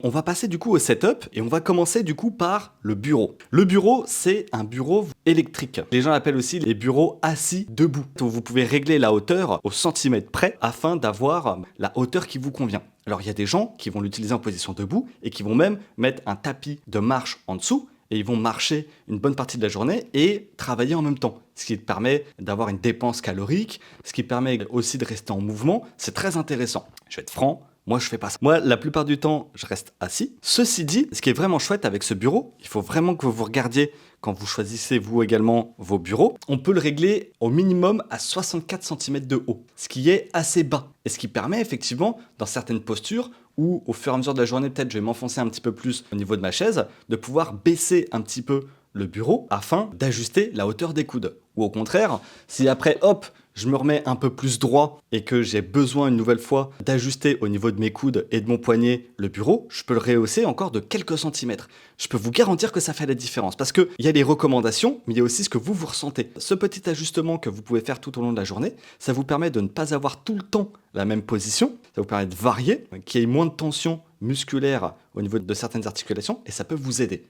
On va passer du coup au setup et on va commencer du coup par le bureau. Le bureau, c'est un bureau électrique. Les gens l'appellent aussi les bureaux assis debout. Donc vous pouvez régler la hauteur au centimètre près afin d'avoir la hauteur qui vous convient. Alors il y a des gens qui vont l'utiliser en position debout et qui vont même mettre un tapis de marche en dessous et ils vont marcher une bonne partie de la journée et travailler en même temps. Ce qui permet d'avoir une dépense calorique, ce qui permet aussi de rester en mouvement. C'est très intéressant. Je vais être franc. Moi, je fais pas ça. Moi, la plupart du temps, je reste assis. Ceci dit, ce qui est vraiment chouette avec ce bureau, il faut vraiment que vous regardiez quand vous choisissez vous également vos bureaux. On peut le régler au minimum à 64 cm de haut, ce qui est assez bas. Et ce qui permet effectivement, dans certaines postures, où au fur et à mesure de la journée, peut-être je vais m'enfoncer un petit peu plus au niveau de ma chaise, de pouvoir baisser un petit peu le bureau afin d'ajuster la hauteur des coudes. Ou au contraire, si après, hop, je me remets un peu plus droit et que j'ai besoin une nouvelle fois d'ajuster au niveau de mes coudes et de mon poignet le bureau, je peux le rehausser encore de quelques centimètres. Je peux vous garantir que ça fait la différence parce qu'il y a les recommandations, mais il y a aussi ce que vous ressentez. Ce petit ajustement que vous pouvez faire tout au long de la journée, ça vous permet de ne pas avoir tout le temps la même position, ça vous permet de varier, qu'il y ait moins de tension musculaire au niveau de certaines articulations et ça peut vous aider.